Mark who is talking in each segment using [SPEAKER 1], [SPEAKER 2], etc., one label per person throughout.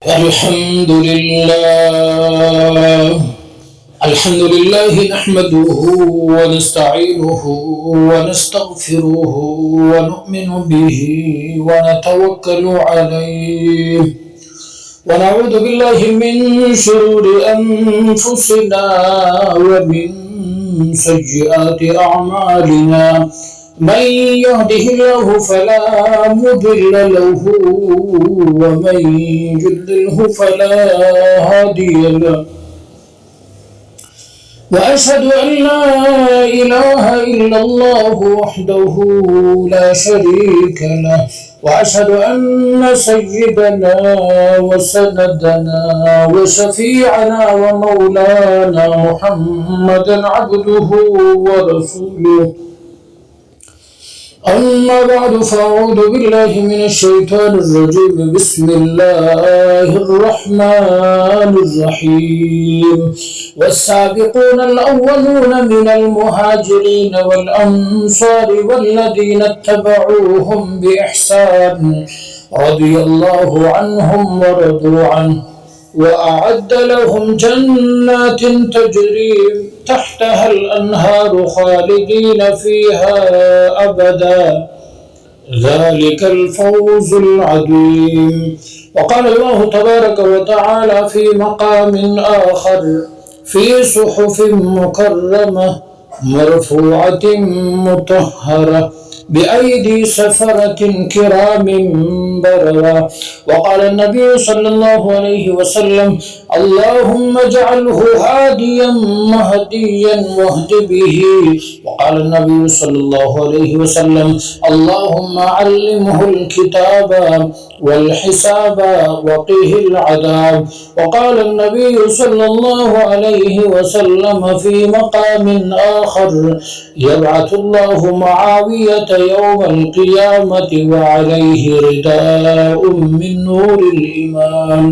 [SPEAKER 1] الحمد لله نحمده ونستعينه ونستغفره ونؤمن به ونتوكل عليه ونعوذ بالله من شرور أنفسنا ومن سيئات أعمالنا من يهده الله فلا مضل له ومن يضلله فلا هادي له وأشهد أن لا إله إلا الله وحده لا شريك له وأشهد أن سيدنا وسندنا وشفيعنا ومولانا محمدا عبده ورسوله أما بعد فأعوذ بالله من الشيطان الرجيم بسم الله الرحمن الرحيم والسابقون الأولون من المهاجرين والأنصار والذين اتبعوهم بإحسان رضي الله عنهم ورضوا عنه وأعد لهم جنات تجري تحتها الأنهار خالدين فيها أبدا ذلك الفوز العظيم. وقال الله تبارك وتعالى في مقام آخر في صحف مكرمة مرفوعة مطهرة بأيدي سفرة كرام بررة. وقال النبي صلى الله عليه وسلم اللهم اجعله هاديا مهديا واهد به. وقال النبي صلى الله عليه وسلم اللهم علمه الكتاب والحساب وقه العذاب. وقال النبي صلى الله عليه وسلم في مقام آخر يبعث الله معاوية يوم القيامة وعليه رداء من نور الإيمان.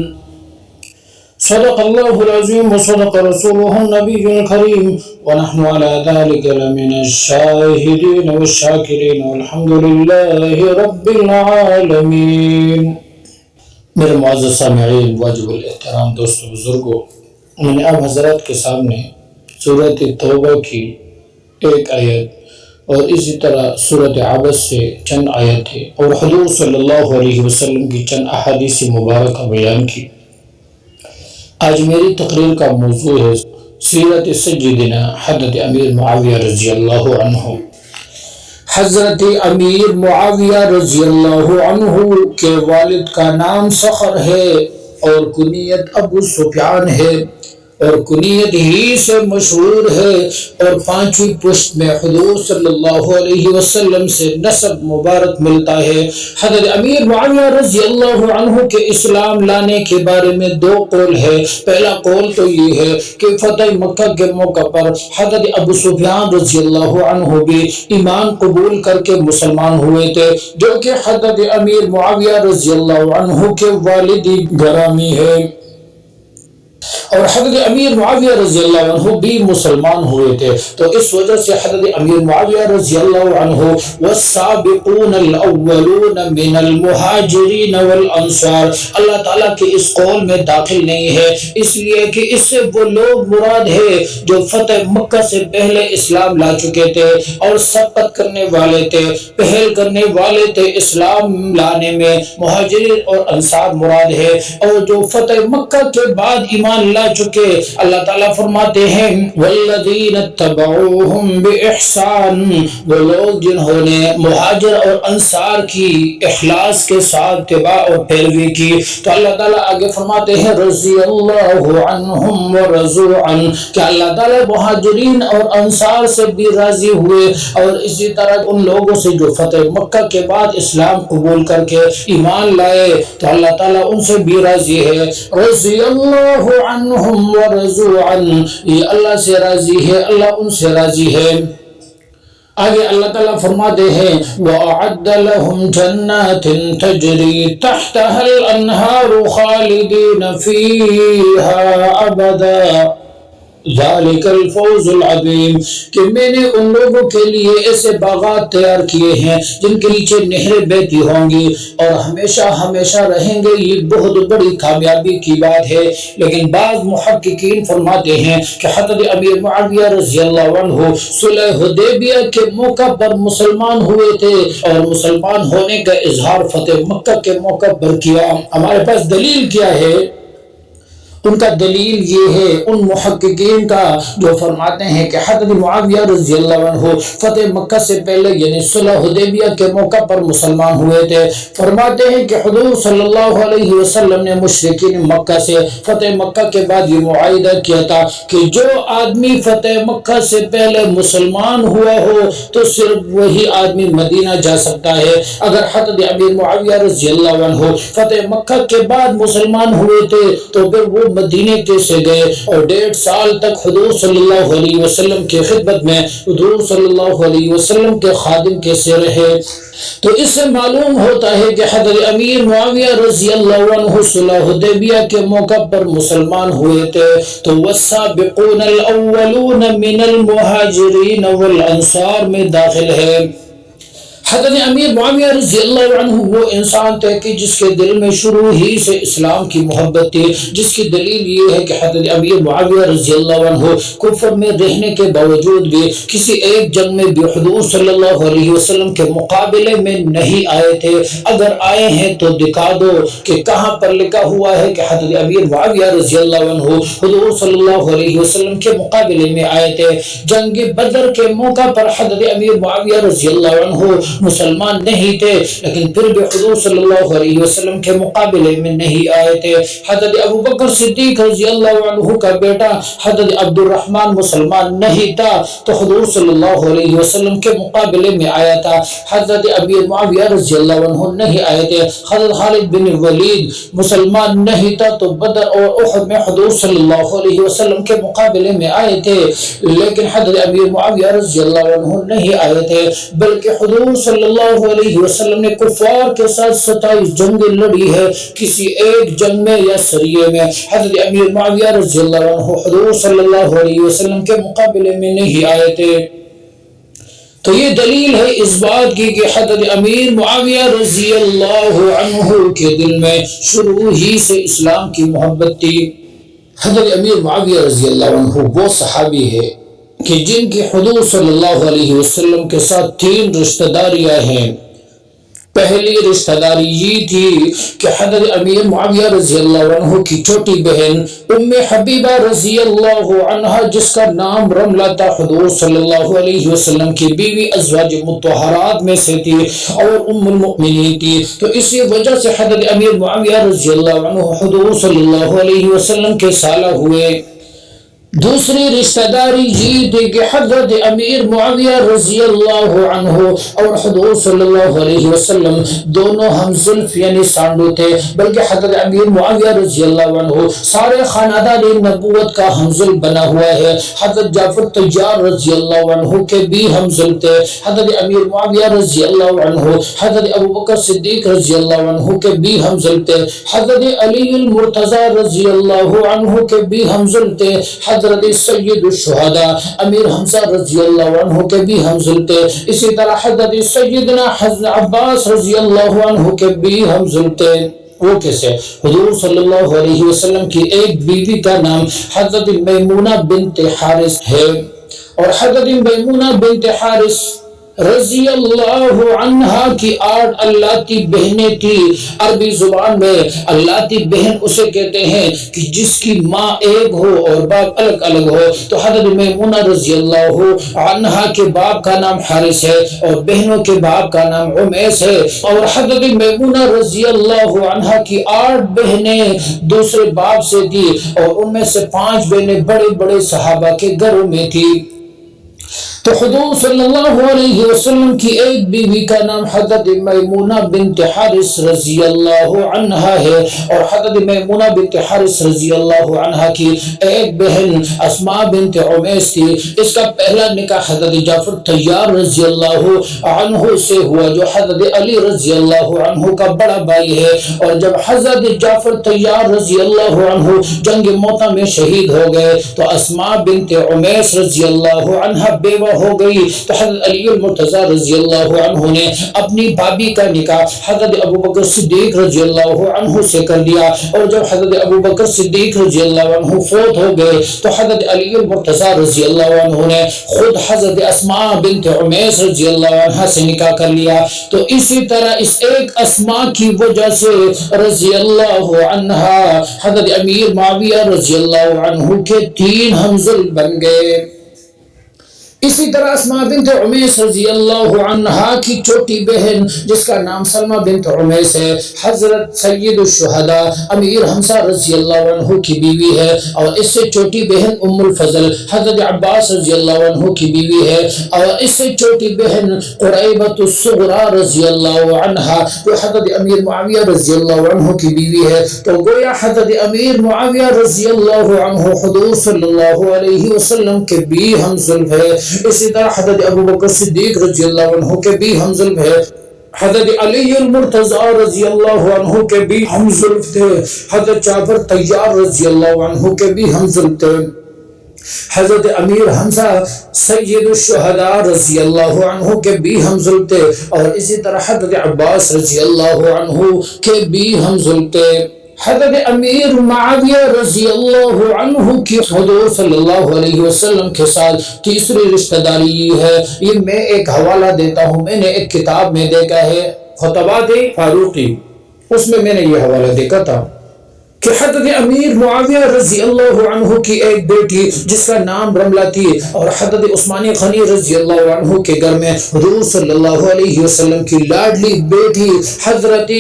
[SPEAKER 1] صدق الله العظيم وصدق رسوله النبي الكريم ونحن على ذلك لمن الشاهدين والشاكرين والحمد لله رب العالمين. میرے معزز سامعین، واجب الاحترام دوستو بزرگوں، میں نے اب حضرات کے سامنے سورۃ توبہ کی ایک آیت اور اسی طرح سورۃ عبس سے چند آیتیں اور حضور صلی اللہ علیہ وسلم کی چند احادیث مبارکہ بیان کی۔ آج میری تقریر کا موضوع ہے سیرت سیدنا حضرت امیر معاویہ رضی اللہ عنہ۔ حضرت امیر معاویہ رضی اللہ عنہ کے والد کا نام صخر ہے اور کنیت ابو سفیان ہے اور کنیت ہی سے مشہور ہے اور پانچویں پشت میں حضور صلی اللہ علیہ وسلم سے نسب مبارک ملتا ہے۔ حضرت امیر معاویہ رضی اللہ عنہ کے اسلام لانے کے بارے میں دو قول ہے۔ پہلا قول تو یہ ہے کہ فتح مکہ کے موقع پر حضرت ابو سفیان رضی اللہ عنہ بھی ایمان قبول کر کے مسلمان ہوئے تھے، جو کہ حضرت امیر معاویہ رضی اللہ عنہ کے والدی گرامی ہے، اور حضرت امیر معاویہ رضی اللہ عنہ بھی مسلمان ہوئے تھے۔ تو اس وجہ سے حضرت امیر معاویہ رضی اللہ عنہ والسابقون الاولون من المہاجرین والانصار اللہ تعالیٰ کے اس قول میں داخل نہیں ہے، اس لیے کہ اس سے وہ لوگ مراد ہے جو فتح مکہ سے پہلے اسلام لا چکے تھے اور سبقت کرنے والے تھے، پہل کرنے والے تھے اسلام لانے میں۔ مہاجرین اور انصار مراد ہے، اور جو فتح مکہ کے بعد ایمان لا چکے، اللہ تعالیٰ فرماتے ہیں والذین اتبعوہم بإحسان، وہ لوگ جنہوں نے مہاجر اور انصار کی اخلاص کے ساتھ اتباع اور پیروی کی۔ تو اللہ تعالیٰ آگے فرماتے ہیں رضی اللہ عنہم ورضوا عنہ، کہ اللہ تعالیٰ مہاجرین اور انصار سے بھی راضی ہوئے، اور اسی طرح ان لوگوں سے جو فتح مکہ کے بعد اسلام قبول کر کے ایمان لائے تو اللہ تعالیٰ ان سے بھی راضی ہے۔ رضی اللہ عنہم ورضوا عنہ، یہ اللہ سے راضی ہے، اللہ ان سے راضی ہے۔ آگے اللہ تعالیٰ فرماتے ہیں وَأَعَدَّ لَهُمْ جَنَّاتٍ تَجْرِي تَحْتَهَا الْأَنْهَارُ خَالِدِينَ فِيهَا أَبَدًا۔ ذالک الفوز العظیم، کہ میں نے ان لوگوں کے لیے ایسے باغات تیار کیے ہیں جن کے نیچے نہریں بہتی ہوں گی اور ہمیشہ ہمیشہ رہیں گے، یہ بہت بڑی کامیابی کی بات ہے۔ لیکن بعض محققین فرماتے ہیں کہ حضرت امیر معاویہ رضی اللہ عنہ صلح حدیبیہ کے موقع پر مسلمان ہوئے تھے اور مسلمان ہونے کا اظہار فتح مکہ کے موقع پر کیا۔ ہمارے پاس دلیل کیا ہے؟ ان کا دلیل یہ ہے ان محققین کا جو فرماتے ہیں کہ حضرت معاویہ رضی اللہ عنہ فتح مکہ سے پہلے یعنی صلح حدیبیہ کے موقع پر مسلمان ہوئے تھے۔ فرماتے ہیں کہ حضور صلی اللہ علیہ وسلم نے مشرکین مکہ سے فتح مکہ کے بعد یہ معاہدہ کیا تھا کہ جو آدمی فتح مکہ سے پہلے مسلمان ہوا ہو تو صرف وہی آدمی مدینہ جا سکتا ہے۔ اگر حضرت امیر معاویہ رضی اللہ عنہ فتح مکہ کے بعد مسلمان ہوئے تھے تو پھر وہ مدینے کیسے گئے اور 1.5 سال تک حضور صلی اللہ علیہ وسلم کی خدمت میں حضور صلی اللہ علیہ وسلم کے خادم کیسے رہے؟ تو اس سے معلوم ہوتا ہے کہ حضرت امیر معاویہ رضی اللہ عنہ صلح حدیبیہ کے موقع پر مسلمان ہوئے تھے۔ تو والسابقون الاولون من المہاجرین والانصار میں داخل ہے۔ حضرت امیر معاویہ رضی اللہ عنہ وہ انسان تھے کہ جس کے دل میں شروع ہی سے اسلام کی محبت تھی، جس کی دلیل یہ ہے کہ حضرت امیر معاویہ رضی اللہ عنہ کفر میں رہنے کے باوجود بھی کسی ایک جنگ میں بھی حضور صلی اللہ علیہ وسلم کے مقابلے میں نہیں آئے تھے۔ اگر آئے ہیں تو دکھا دو کہ کہاں پر لکھا ہوا ہے کہ حضرت امیر معاویہ رضی اللہ عنہ حضور صلی اللہ علیہ وسلم کے مقابلے میں آئے تھے۔ جنگ بدر کے موقع پر حضرت امیر معاویہ رضی اللہ عنہ مسلمان نہیں تھے لیکن پھر بھی حضور صلی اللہ علیہ وسلم کے مقابلے میں نہیں آئے تھے۔ حضرت ابو بکر صدیق رضی اللہ عنہ کا بیٹا حضرت عبد الرحمن مسلمان نہیں تھا تو حضور صلی اللہ علیہ وسلم کے مقابلے میں آیا تھا۔ حضرت امیر معاویہ رضی اللہ عنہ نہیں آئے تھے۔ حضرت خالد بن ولید مسلمان نہیں تھا تو بدر اور احد میں حضور صلی اللہ علیہ وسلم کے مقابلے میں آئے تھے، لیکن حضرت امیر معاویہ رضی اللہ عنہ نہیں آئے تھے، بلکہ حضور صلی اللہ علیہ وسلم نے کفار کے ساتھ 27 جنگیں لڑی ہے۔ کسی ایک جنگ میں یا سریے میں حضرت امیر معاویہ رضی اللہ عنہ حضور صلی اللہ علیہ وسلم کے مقابلے میں نہیں آئے تھے۔ تو یہ دلیل ہے اس بات کی کہ حضرت امیر معاویہ رضی اللہ عنہ کے دل میں شروع ہی سے اسلام کی محبت تھی۔ حضرت امیر معاویہ رضی اللہ عنہ وہ صحابی ہے کہ جن کی حضور صلی اللہ علیہ وسلم کے ساتھ 3 رشتہ داریاں ہیں۔ پہلی رشتہ داری یہ تھی کہ حضرت امیر معاویہ رضی اللہ عنہ کی چھوٹی بہن ام حبیبہ رضی اللہ عنہ جس کا نام رملہ تھا حضور صلی اللہ علیہ وسلم کی بیوی ازواج مطہرات میں سے تھی اور ام المؤمنین تھی، تو اسی وجہ سے حضرت امیر معاویہ رضی اللہ عنہ حضور صلی اللہ علیہ وسلم کے سالہ ہوئے۔ دوسری رشتہ داری یہ تھی کہ حضرت امیر معاویہ رضی اللہ عنہ اور حضور صلی اللہ علیہ وسلم دونوں ہم زلف یعنی سانڈو تھے، بلکہ حضرت امیر معاویہ رضی اللہ عنہ سارے خاندان نبوت کا ہمزل بنا ہوا ہے۔ حضرت جعفر طیار رضی اللہ عنہ کے بھی ہمزل تھے، حضرت امیر معاویہ رضی اللہ عنہ حضرت ابو بکر صدیق رضی اللہ عنہ کے بھی ہمزل تھے، حضرت علی المرتضی رضی اللہ عنہ کے بھی ہمزل تھے، حضرت سید الشہداء امیر حمزہ رضی اللہ عنہ کے بھی ہمزل تھے، اسی طرح حضرت سیدنا حضرت عباس رضی اللہ عنہ کے بھی ہمزل تھے۔ وہ کیسے؟ حضور صلی اللہ علیہ وسلم کی ایک بیوی کا نام حضرت میمونہ بنت حارث ہے اور حضرت میمونہ بنت حارث رضی اللہ عنہا کی 8 اللاتی بہنیں تھی۔ عربی زبان میں اللاتی بہن اسے کہتے ہیں کہ جس کی ماں ایک ہو اور باپ الگ الگ ہو، تو حضرت میمونہ رضی اللہ عنہا کے باپ کا نام حارث ہے اور بہنوں کے باپ کا نام عمیس ہے، اور حضرت میمونہ رضی اللہ عنہا کی 8 بہنیں دوسرے باپ سے تھی اور ان میں سے 5 بہنیں بڑے بڑے صحابہ کے گھروں میں تھی۔ تو تو حضور صلی اللہ علیہ وسلم کی ایک بیوی کا نام حضرت میمونہ بنت حارث رضی اللہ عنہا ہے، اور حضرت میمونہ بنت حارث رضی اللہ عنہا کی ایک بہن اسماء بنت عمیس تھی۔ اس کا پہلا نکاح حضرت جعفر طیار رضی اللہ عنہ سے ہوا، جو حضرت علی رضی اللہ عنہ کا بڑا بھائی ہے، اور جب حضرت جعفر طیار رضی اللہ عنہ جنگ موتا میں شہید ہو گئے تو اسماء بنت عمیس رضی اللہ عنہا بیوہ ہو گئی، تو حضرت علی المرتضی رضی اللہ عنہ نے اپنی بھابی کا نکاح حضرت ابوبکر صدیق رضی اللہ عنہ سے کر دیا، اور جب حضرت ابوبکر صدیق رضی اللہ عنہ فوت ہو گئے تو حضرت علی المرتضی رضی اللہ عنہ نے خود حضرت اسماء بنت عمیس رضی اللہ عنہ سے نکاح کر لیا۔ تو اسی طرح اس ایک اسماء کی وجہ سے رضی اللہ عنہا حضرت امیر معاویہ رضی اللہ عنہ کے 3 ہمزل بن گئے۔ اسی طرح اسماء بنت عمیس رضی اللہ عنہا کی چھوٹی بہن جس کا نام سلمہ بنت عمیس ہے، حضرت سید الشہداء امیر حمزہ رضی اللہ عنہ کی بیوی ہے، اور اس سے چھوٹی بہن ام الفضل حضرت عباس رضی اللہ عنہ کی بیوی ہے، اور اس سے چھوٹی بہن قریبۃ الصغریٰ رضی اللہ عنہا جو حضرت امیر معاویہ رضی اللہ عنہ کی بیوی ہے۔ تو گویا حضرت امیر معاویہ رضی اللہ عنہ حضور صلی اللہ علیہ وسلم کے بھی ہمزلف ہے۔ اسی طرح حضرت ابوبکر صدیق رضی اللہ عنہ کے بھی ہمزلف ہے، حضرت علی المرتضی رضی اللہ عنہ کے بھی ہمزلف تھے، حضرت جعفر طیار رضی اللہ عنہ کے بھی ہمزلف تھے، حضرت امیر حمزہ سید الشہداء رضی اللہ عنہ کے بھی ہمزلف تھے، اور اسی طرح حضرت عباس رضی اللہ عنہ کے بھی ہمزلف تھے۔ حضرت امیر معاویہ رضی اللہ عنہ کی حضور صلی اللہ علیہ وسلم کے ساتھ تیسری رشتہ داری یہ ہے۔ یہ میں ایک حوالہ دیتا ہوں، میں نے ایک کتاب میں دیکھا ہے خطبات فاروقی، اس میں نے یہ حوالہ دیکھا تھا کہ حضرت امیر معاویہ رضی اللہ عنہ کی ایک بیٹی جس کا نام رملہ تھی، اور حضرت عثمانی غنی رضی اللہ عنہ کے گھر میں حضور صلی اللہ علیہ وسلم کی لاڈلی بیٹی حضرت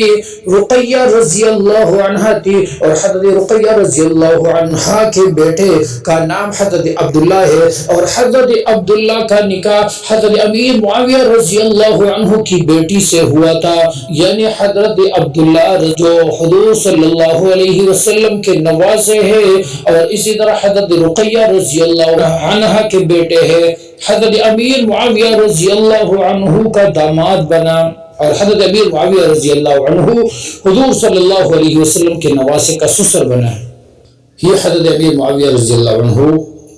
[SPEAKER 1] رقیہ رضی اللہ عنہ تھی، اور حضرت رقیہ رضی اللہ عنہ کے بیٹے کا نام حضرت عبداللہ ہے، اور حضرت عبداللہ کا نکاح حضرت امیر معاویہ رضی اللہ عنہ کی بیٹی سے ہوا تھا، یعنی حضرت عبداللہ جو حضور صلی اللہ علیہ وسلم کے نواسے ہیں، اور اسی طرح حضرت رقیہ رضی اللہ عنہ کے بیٹے ہیں۔ حضرت امیر معاویہ رضی اللہ عنہ کا داماد بنا، اور حضرت امیر معاویہ رضی اللہ عنہ حضور صلی اللہ علیہ وسلم کے نواسے کا سسر بنا۔ یہ حضرت امیر معاویہ رضی اللہ عنہ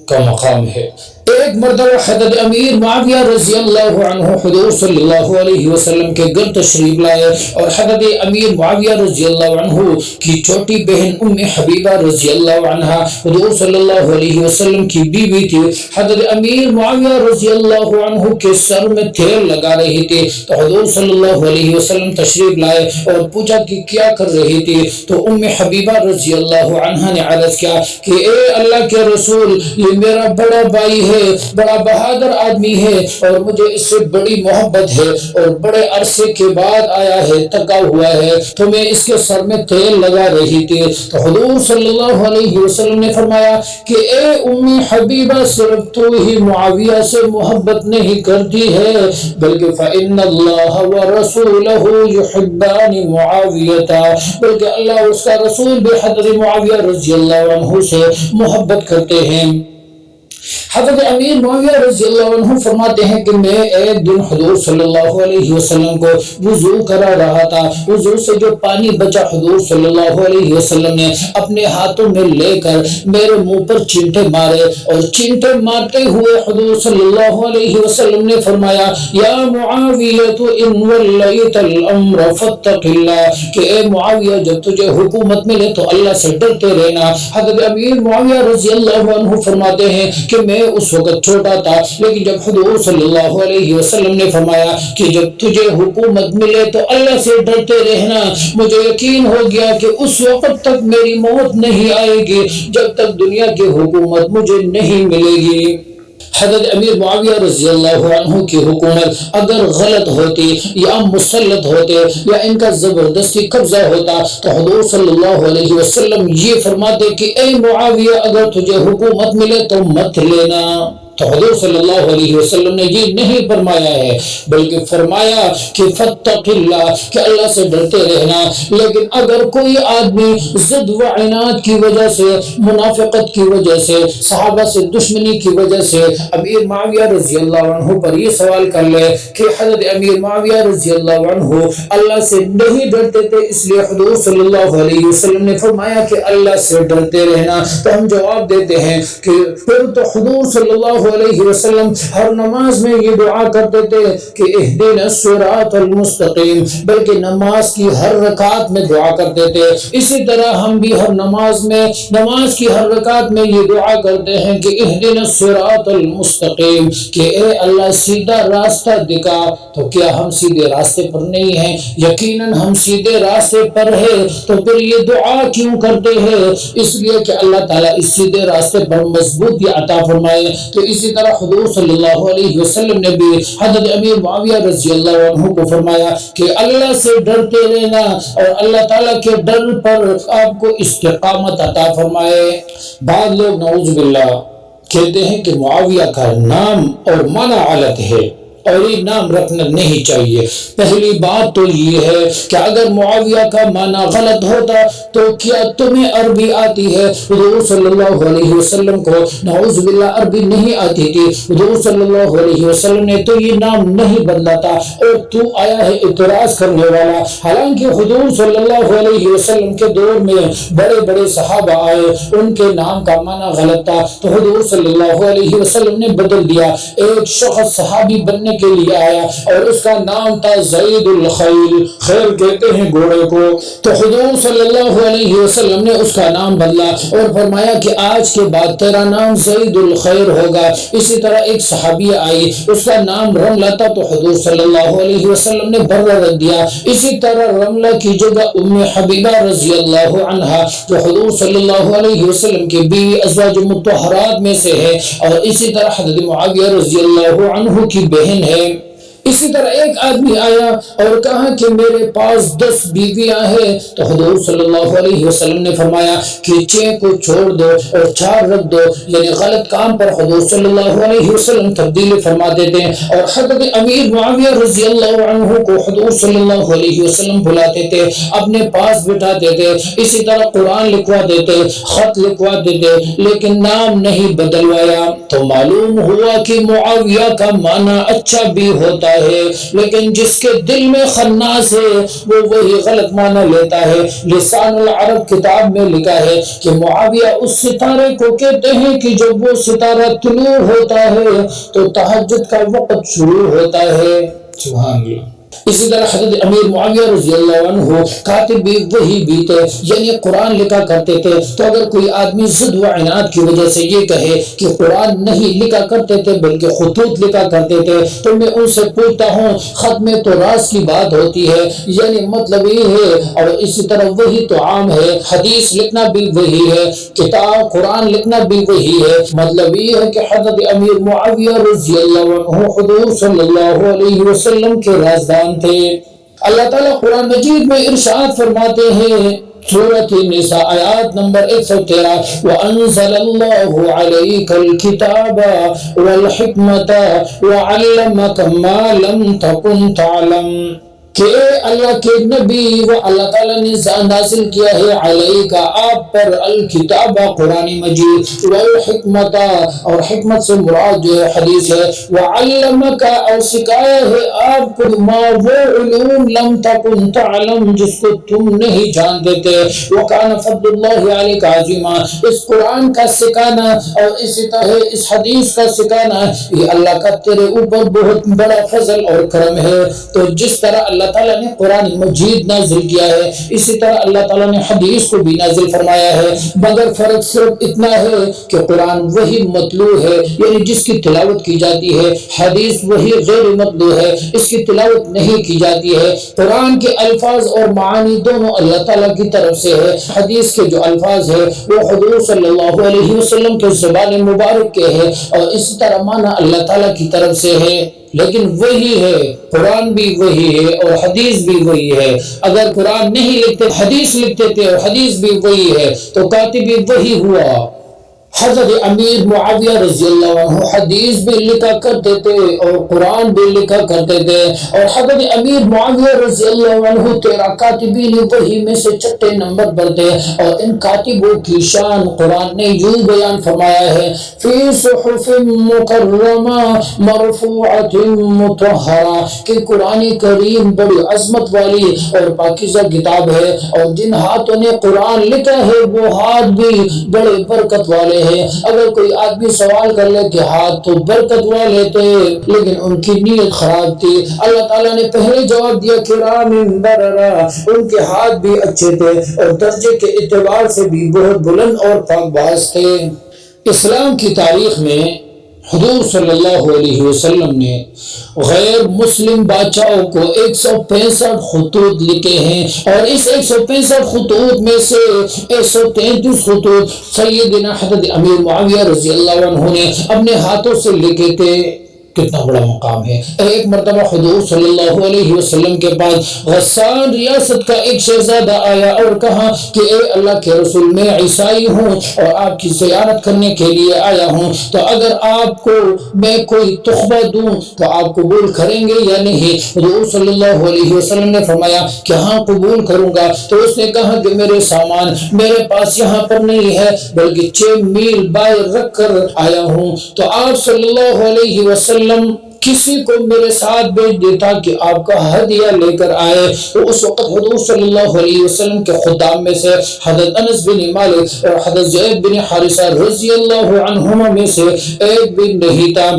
[SPEAKER 1] کا مقام ہے۔ ایک مرتبہ حضرت امیر معاویہ رضی اللہ عنہ حضور صلی اللہ علیہ وسلم کے گھر تشریف لائے، اور حضرت امیر معاویہ رضی اللہ عنہ کی چھوٹی بہن ام حبیبہ رضی اللہ عنہا حضور صلی اللہ علیہ وسلم کی بیوی تھی۔ حضرت امیر معاویہ رضی اللہ عنہ کے سر میں تیل لگا رہی تھی، تو حضور صلی اللہ علیہ وسلم تشریف لائے اور پوچھا کہ کیا کر رہی تھی، تو ام حبیبہ رضی اللہ عنہا نے عرض کیا کہ اے اللہ کے رسول، یہ میرا بڑا بھائی ہے، بڑا بہادر آدمی ہے، اور مجھے اس سے بڑی محبت ہے، اور بڑے عرصے کے بعد آیا ہے، تھکا ہوا ہے، تو میں اس کے سر میں تیل لگا رہی تھی۔ تو حضور صلی اللہ علیہ وسلم نے فرمایا کہ اے ام حبیبہ، صرف تو ہی معاویہ سے محبت نہیں کرتی ہے، بلکہ فَإِنَّ اللَّهَ وَرَسُولَهُ يُحِبَّانِ مُعَاوِيَةَ، بلکہ اللہ اس کا رسول بھی حضرت معاویہ رضی اللہ عنہ سے محبت کرتے ہیں۔ حضرت امیر معاویہ رضی اللہ عنہ فرماتے ہیں کہ میں ایک دن حضور صلی اللہ علیہ وسلم کو وضو کرا رہا تھا، وضو سے جو پانی بچا حضور صلی اللہ علیہ وسلم نے اپنے ہاتھوں میں لے کر میرے منہ پر چینٹے مارے، اور چینٹے مارتے ہوئے حضور صلی اللہ علیہ وسلم نے فرمایا یا معاویہ ان ولیت الامر فاتق اللہ، کہ اے معاویہ جب تجھے حکومت ملے تو اللہ سے ڈرتے رہنا۔ حضرت امیر معاویہ رضی اللہ عنہ فرماتے ہیں کہ میں اس وقت چھوٹا تھا، لیکن جب حضور صلی اللہ علیہ وسلم نے فرمایا کہ جب تجھے حکومت ملے تو اللہ سے ڈرتے رہنا، مجھے یقین ہو گیا کہ اس وقت تک میری موت نہیں آئے گی جب تک دنیا کی حکومت مجھے نہیں ملے گی۔ حضرت امیر معاویہ رضی اللہ عنہ کی حکومت اگر غلط ہوتی یا مسلط ہوتے یا ان کا زبردستی قبضہ ہوتا تو حضور صلی اللہ علیہ وسلم یہ فرماتے کہ اے معاویہ اگر تجھے حکومت ملے تو مت لینا، تو حضور صلی اللہ علیہ وسلم نے یہ نہیں فرمایا ہے، بلکہ فرمایا کہ فاتق اللہ، کہ اللہ سے ڈرتے رہنا۔ لیکن اگر کوئی آدمی ضد و عناد کی وجہ سے، منافقت کی وجہ سے، صحابہ سے دشمنی کی وجہ سے امیر معاویہ رضی اللہ عنہ پر یہ سوال کر لے کہ حضرت امیر معاویہ رضی اللہ عنہ اللہ سے نہیں ڈرتے تھے، اس لیے حضور صلی اللہ علیہ وسلم نے فرمایا کہ اللہ سے ڈرتے رہنا، تو ہم جواب دیتے ہیں کہ پھر تو حضور صلی اللہ علیہ وسلم ہر نماز میں یہ دعا کرتے تھے کہ اہدنا الصراط المستقیم، بلکہ نماز کی ہر رکعت میں دعا کرتے تھے۔ اسی طرح ہم بھی ہر نماز کی ہر رکعت میں یہ دعا کرتے ہیں کہ اہدنا الصراط المستقیم، کہ اے اللہ سیدھا راستہ دکھا۔ تو کیا ہم سیدھے راستے پر نہیں ہیں؟ یقیناً ہم سیدھے راستے پر ہیں، تو پھر یہ دعا کیوں کرتے ہیں؟ اس لیے کہ اللہ تعالیٰ اس سیدھے راستے پر مضبوطی عطا فرمائے۔ تو اسی طرح حضور صلی اللہ علیہ وسلم نے بھی حضرت امیر معاویہ رضی اللہ عنہ کو فرمایا کہ اللہ سے ڈرتے رہنا اور اللہ تعالیٰ کے ڈر پر آپ کو استقامت عطا فرمائے۔ بعض لوگ نعوذ باللہ کہتے ہیں کہ معاویہ کا نام اور معنی غلط ہے اور یہ نام رکھنا نہیں چاہیے۔ پہلی بات تو یہ ہے کہ اگر معاویہ کا معنی غلط ہوتا تو کیا تمہیں عربی آتی ہے؟ حضور صلی اللہ علیہ وسلم کو نعوذ باللہ عربی نہیں آتی تھی، حضور صلی اللہ علیہ وسلم نے تو یہ نام نہیں بدلا تھا، اور تو آیا ہے اعتراض کرنے والا۔ حالانکہ حضور صلی اللہ علیہ وسلم کے دور میں بڑے بڑے صحابہ آئے، ان کے نام کا معنی غلط تھا تو حضور صلی اللہ علیہ وسلم نے بدل دیا۔ ایک شخص صحابی بننے کے لیے آیا اور اس کا نام تھا زید الخیل، خیل کہتے ہیں گھوڑے کو، تو حضور صلی اللہ علیہ وسلم نے اس کا نام بدلا اور فرمایا کہ آج کے بعد تیرا نام زید الخیر ہوگا۔ اسی طرح ایک صحابی آئی، اس کا نام رملہ تھا تو حضور صلی اللہ علیہ وسلم نے برہ رکھ دیا۔ اسی طرح رملہ کی جگہ ام حبیبہ رضی اللہ عنہا جو حضور صلی اللہ علیہ وسلم کی بیوی ازواج مطہرات میں سے ہے، اور اسی طرح حضرت معاویہ رضی اللہ عنہ کی بہن ہے۔ اسی طرح ایک آدمی آیا اور کہا کہ میرے پاس 10 بیویاں ہیں، تو حضور صلی اللہ علیہ وسلم نے فرمایا کہ 6 کو چھوڑ دو اور 4 رکھ دو، یعنی غلط کام پر حضور صلی اللہ علیہ وسلم تبدیلی فرما دیتے ہیں۔ اور حضرت امیر معاویہ رضی اللہ عنہ کو حضور صلی اللہ علیہ وسلم بلاتے تھے، اپنے پاس بٹھاتے تھے، اسی طرح قرآن لکھوا دیتے، خط لکھوا دیتے، لیکن نام نہیں بدلوایا۔ تو معلوم ہوا کہ معاویہ کا معنی اچھا بھی ہوتا ہے، لیکن جس کے دل میں خناس ہے وہ وہی غلط معنی لیتا ہے۔ لسان العرب کتاب میں لکھا ہے کہ معاویہ اس ستارے کو کہتے ہیں کہ جب وہ ستارہ طلوع ہوتا ہے تو تہجد کا وقت شروع ہوتا ہے۔ سبحان اللہ۔ اسی طرح حضرت امیر معاویہ رضی اللہ عنہ کاتب بھی وہی بھی تھے، یعنی قرآن لکھا کرتے تھے۔ تو اگر کوئی آدمی ضد و عناد کی وجہ سے یہ کہے کہ قرآن نہیں لکھا کرتے تھے بلکہ خطوط لکھا کرتے تھے، تو میں ان سے پوچھتا ہوں خط میں تو راز کی بات ہوتی ہے، یعنی مطلب یہ ہے، اور اسی طرح وہی تو عام ہے، حدیث لکھنا بھی وہی ہے، کتاب قرآن لکھنا بھی وہی ہے۔ مطلب یہ ہے کہ حضرت امیر معاویہ رضی اللہ عنہ حضور صلی اللہ علیہ وسلم کے رازدان تھے۔ اللہ تعالیٰ قرآن مجید میں ارشاد فرماتے ہیں، سورۃ النساء آیات نمبر 113، وَأَنزَلَ اللَّهُ عَلَيْكَ الْكِتَابَ وَالْحِكْمَةَ وَعَلَّمَكَ مَا لَمْ تَكُنْ تَعْلَمُ، کہ اللہ کے نبی وہ اللہ تعالیٰ نے نازل کیا ہے علیہ کا آپ پر الکتاب قرآن مجید، والحکمت اور حکمت سے مراد جو ہے حدیث ہے، وعلمک اور سکھایا ہے آپ کو ما وہ علوم لم تکن تعلم جس کو تم نہیں جانتے تھے، وکان فضل اللہ علیک عظیما، اس قرآن کا سکھانا اور اسی طرح اس حدیث کا سکھانا یہ اللہ کا تیرے اوپر بہت بڑا فضل اور کرم ہے۔ تو جس طرح اللہ تعالیٰ نے قرآن مجید نازل کیا ہے، اسی طرح اللہ تعالیٰ نے حدیث کو بھی نازل فرمایا ہے، مگر فرق صرف اتنا ہے کہ قرآن وہی مطلوع ہے، یعنی جس کی تلاوت کی جاتی ہے، حدیث وہی غیر مطلوع ہے، اس کی تلاوت نہیں کی جاتی ہے۔ قرآن کے الفاظ اور معانی دونوں اللہ تعالیٰ کی طرف سے ہے، حدیث کے جو الفاظ ہے وہ حضور صلی اللہ علیہ وسلم کے زبان مبارک کے ہے، اور اسی طرح معنی اللہ تعالیٰ کی طرف سے ہے، لیکن وہی ہے، قرآن بھی وہی ہے اور حدیث بھی وہی ہے۔ اگر قرآن نہیں لکھتے حدیث لکھتے تھے اور حدیث بھی وہی ہے تو کاتب بھی وہی ہوا۔ حضرت امیر معاویہ رضی اللہ عنہ حدیث بھی لکھا کرتے تھے اور قرآن بھی لکھا کرتے تھے، اور حضرت امیر معاویہ رضی اللہ عنہ 13 کاتبین وحی میں سے چھٹے نمبر پر تھے، اور ان کاتبوں کی شان قرآن نے یوں بیان فرمایا ہے، فی صحف مکرمہ مرفوعۃ مطہرہ، کہ قرآن کریم بڑی عظمت والی اور پاکیزہ کتاب ہے، اور جن ہاتھوں نے قرآن لکھا ہے وہ ہاتھ بھی بڑے برکت والے ہیں۔ اگر کوئی آدمی سوال کر لے کہ ہاتھ تو برکت والے تھے لیکن ان کی نیت خراب تھی، اللہ تعالیٰ نے پہلے جواب دیا کرام بررہ، ان کے ہاتھ بھی اچھے تھے اور درجے کے اعتبار سے بھی بہت بلند اور پاک باز تھے۔ اسلام کی تاریخ میں حضور صلی اللہ علیہ وسلم نے غیر مسلم بادشاہوں کو 165 خطوط لکھے ہیں، اور اس 165 خطوط میں سے 133 خطوط سیدنا حضرت امیر معاویہ رضی اللہ عنہ نے اپنے ہاتھوں سے لکھے تھے۔ کتنا بڑا مقام ہے۔ ایک مرتبہ حضور صلی اللہ علیہ وسلم کے پاس غسان ریاست کا ایک شہزادہ آیا اور کہا کہ اے اللہ کے رسول، میں عیسائی ہوں اور آپ کی زیارت کرنے کے لیے آیا ہوں، تو اگر آپ کو میں کوئی تحفہ دوں تو آپ قبول کریں گے یا نہیں؟ حضور صلی اللہ علیہ وسلم نے فرمایا کہ ہاں قبول کروں گا۔ تو اس نے کہا کہ میرے سامان میرے پاس یہاں پر نہیں ہے بلکہ 6 میل باہر رکھ کر آیا ہوں، تو آپ صلی اللہ علیہ وسلم کسی کو میرے ساتھ بھیج دیتا کہ آپ کا ہدیہ لے کر آئے۔ تو اس وقت حضور صلی اللہ علیہ وسلم کے خدام میں سے حضرت انس بن مالک اور حضرت زید بن حارثہ رضی اللہ عنہما میں سے ایک بھی نہیں تھا،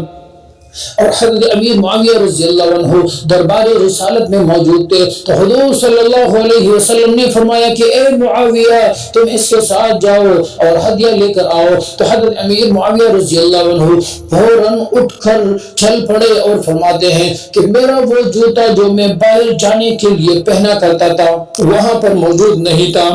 [SPEAKER 1] اور حضرت امیر معاویہ رضی اللہ عنہ دربار رسالت میں موجود تھے۔ تو حضور صلی اللہ علیہ وسلم نے فرمایا کہ اے معاویہ، تم اس کے ساتھ جاؤ اور ہدیہ لے کر آؤ۔ تو حضرت امیر معاویہ رضی اللہ عنہ فوراً اٹھ کر چل پڑے اور فرماتے ہیں کہ میرا وہ جوتا جو میں باہر جانے کے لیے پہنا کرتا تھا وہاں پر موجود نہیں تھا۔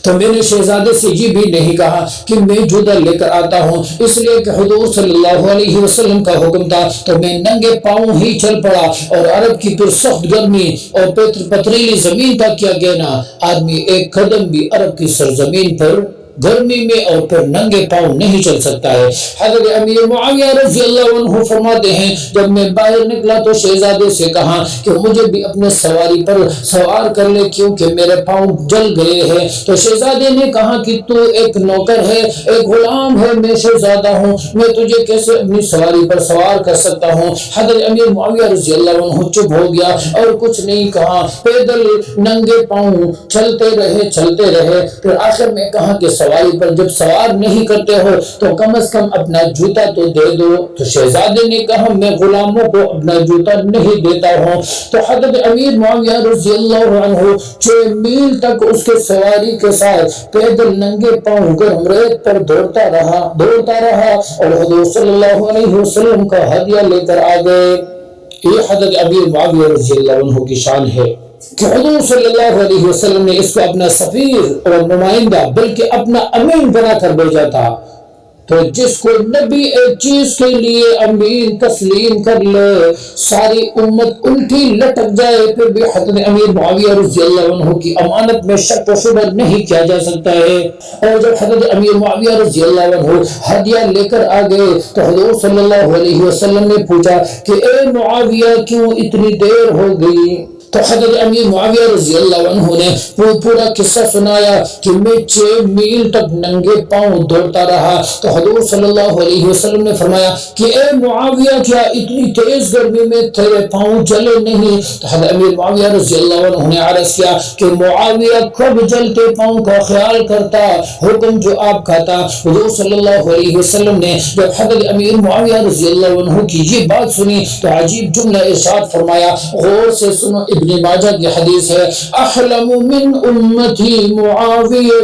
[SPEAKER 1] تو میں نے شہزادے سے یہ بھی نہیں کہا کہ میں جوتا لے کر آتا ہوں، اس لیے کہ حضور صلی اللہ علیہ وسلم کا حکم تھا، تو میں ننگے پاؤں ہی چل پڑا، اور عرب کی پھر سخت گرمی اور پتریلی زمین کا کیا کہنا، آدمی ایک قدم بھی عرب کی سرزمین پر گرمی میں اور پھر ننگے پاؤں نہیں چل سکتا ہے۔ حضرت امیر معاویہ رضی اللہ عنہ فرماتے ہیں جب میں باہر نکلا تو شہزادے سے کہا کہ مجھے بھی اپنے سواری پر سوار کر لے کیونکہ میرے پاؤں جل گئے ہیں۔ تو شہزادے نے کہا کہ تو ایک نوکر ہے، ایک غلام ہے، میں شہزادہ ہوں، میں تجھے کیسے اپنی سواری پر سوار کر سکتا ہوں؟ حضرت امیر معاویہ رضی اللہ عنہ چپ ہو گیا اور کچھ نہیں کہا، پیدل ننگے پاؤں چلتے رہے، پھر آخر میں کہا کہ سواری پر جب سوار نہیں کرتے ہو تو کم از کم اپنا جوتا تو دے دو۔ تو شہزادے نے کہا میں غلاموں کو اپنا جوتا نہیں دیتا ہوں۔ تو حضرت امیر معاویہ رضی اللہ عنہ 6 میل تک اس کے سواری کے ساتھ پیدل ننگے پاؤں گرم ریت پر دوڑتا رہا اور حضور صلی اللہ علیہ وسلم کا ہدیہ لے کر آ گئے۔ یہ حضرت امیر معاویہ رضی اللہ عنہ کی شان ہے کہ حضور صلی اللہ علیہ وسلم نے اس کو اپنا سفیر اور نمائندہ بلکہ اپنا امین بنا کر بھیجا تھا۔ تو جس کو نبی ایک چیز کے لیے امین تسلیم کر لے، ساری امت الٹی لٹک جائے، پھر بھی حضرت امیر معاویہ رضی اللہ عنہ کی امانت میں شک و شبہ نہیں کیا جا سکتا ہے۔ اور جب حضرت امیر معاویہ رضی اللہ عنہ ہدیہ لے کر آ گئے تو حضور صلی اللہ علیہ وسلم نے پوچھا کہ اے معاویہ کیوں اتنی دیر ہو گئی؟ تو حضرت امیر معاویہ رضی اللہ عنہ نے پورا قصہ سنایا کہ میں 6 میل تک ننگے پاؤں دوڑتا رہا۔ تو حضور صلی اللہ علیہ وسلم نے فرمایا کہ اے معاویہ کیا اتنی تیز گرمی میں تیرے پاؤں جلے نہیں؟ تو حضرت امیر معاویہ رضی اللہ عنہ نے عرض کیا کہ معاویہ کب جلتے پاؤں کا خیال کرتا، حکم جو آپ کا تھا۔ حضور صلی اللہ علیہ وسلم نے جب حضرت امیر معاویہ رضی اللہ عنہ کی یہ بات سنی تو عجیب جملہ ارشاد فرمایا، غور سے سنو، ابن ماجہ کی حدیث ہے، احلم من امتی معاویہ،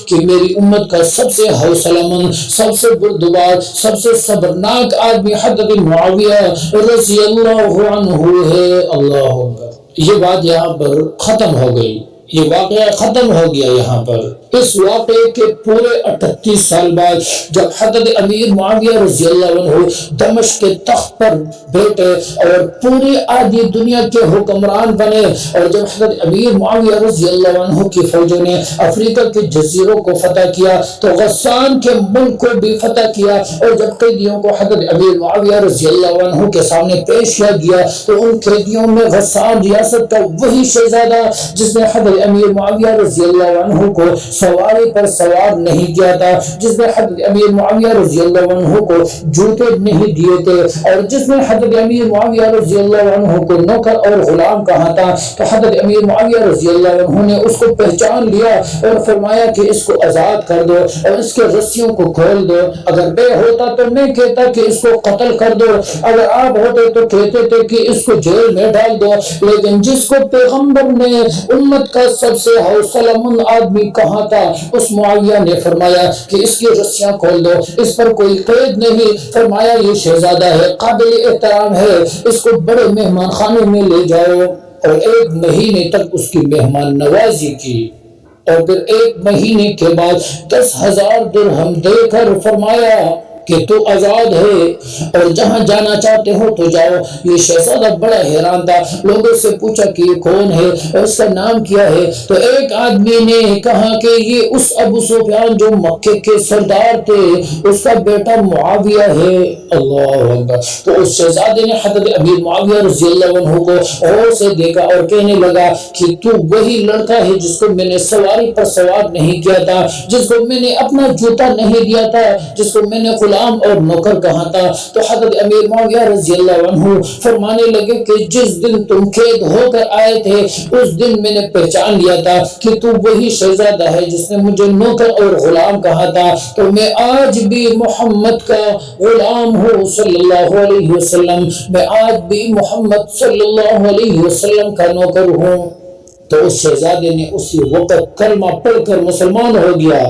[SPEAKER 1] کہ میری امت کا سب سے حوصلہ مند، سب سے بردبار، سب سے صبرناک آدمی حضرت معاویہ رضی اللہ عنہ ہے۔ اللہ اکبر۔ یہ بات یہاں پر ختم ہو گئی، یہ واقعہ ختم ہو گیا یہاں پر۔ اس واقعے کے پورے 38 سال بعد جب حضرت امیر معاویہ رضی اللہ عنہ دمشق کے تخت پر بیٹھے اور پوری آدھی دنیا کے حکمران بنے، اور جب حضرت امیر معاویہ رضی اللہ عنہ کی فوجوں نے افریقہ کے جزیروں کو فتح کیا تو غسان کے ملک کو بھی فتح کیا، اور جب قیدیوں کو حضرت امیر معاویہ رضی اللہ عنہ کے سامنے پیش کیا گیا تو ان قیدیوں میں غسان ریاست کا وہی شہزادہ جس نے حضرت امیر معاویہ رضی اللہ عنہ کو سواری پر سوار نہیں کیا تھا، جس نے حضرت امیر معاویہ رضی اللہ عنہ کو جوتے نہیں دیے تھے، اور جس نے حضرت امیر معاویہ رضی اللہ عنہ کو نوکر اور غلام کہا تھا، تو حضرت امیر معاویہ رضی اللہ عنہ نے اس کو پہچان لیا اور فرمایا کہ اس کو آزاد کر دو اور اس کے رسیوں کو کھول دو۔ اگر میں ہوتا تو میں کہتا کہ اس کو قتل کر دو، اگر آپ ہوتے تو کہتے تھے کہ اس کو جیل میں ڈال دو، لیکن جس کو پیغمبر نے امت کا سب سے حوصلہ مند آدمی کہا تھا اس معاویہ نے فرمایا کہ اس کی رسیاں کھول دو، اس پر کوئی قید نہیں، فرمایا یہ شہزادہ ہے، قابل احترام ہے، اس کو بڑے مہمان خانے میں لے جاؤ، اور 1 مہینے تک اس کی مہمان نوازی کی، اور پھر 1 مہینے کے بعد 10,000 درہم دے کر فرمایا کہ تو آزاد ہے اور جہاں جانا چاہتے ہو تو جاؤ۔ یہ شہزادہ بڑا حیران تھا، لوگوں سے پوچھا کہ یہ کون ہے اور اس کا نام کیا ہے، تو ایک آدمی نے کہا کہ یہ اس ابو سفیان جو مکے کے سردار تھے اس کا بیٹا معاویہ ہے۔ اللہ اکبر۔ تو اس شہزادے نے حضرت امیر معاویہ رضی اللہ عنہ کو غور سے دیکھا اور کہنے لگا کہ تو وہی لڑکا ہے جس کو میں نے سواری پر سوار نہیں کیا تھا، جس کو میں نے اپنا جوتا نہیں دیا تھا، جس کو میں نے غلام اور نوکر کہا تھا۔ تو حضرت امیر معاویہ رضی اللہ عنہ فرمانے لگے کہ جس دن تم قید ہو کر آئے تھے اس دن میں نے پہچان لیا تھا کہ تو وہی شہزادہ ہے جس نے مجھے نوکر اور غلام کہا تھا، تو میں آج بھی محمد کا غلام ہوں صلی اللہ علیہ وسلم، میں آج بھی محمد صلی اللہ علیہ وسلم کا نوکر ہوں۔ تو اس شہزادے نے اسی وقت کلمہ پڑھ کر مسلمان ہو گیا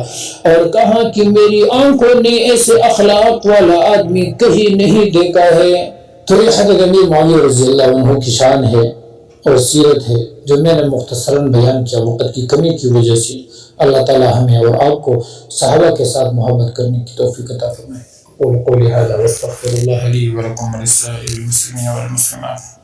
[SPEAKER 1] اور کہا کہ میری آنکھوں نے ایسے اخلاق والا آدمی کہیں نہیں دیکھا ہے۔ تو یہ حضرت امیر معاویہ رضی اللہ عنہ کی شان ہے اور سیرت ہے جو میں نے مختصراً بیان کیا وقت کی کمی کی وجہ سے۔ اللہ تعالی ہمیں اور آپ کو صحابہ کے ساتھ محبت کرنے کی توفیق عطا فرمائے۔ قولوا قولی ھذا واستغفر اللہ لی ولکم ولسائر المسلمین والمسلمات۔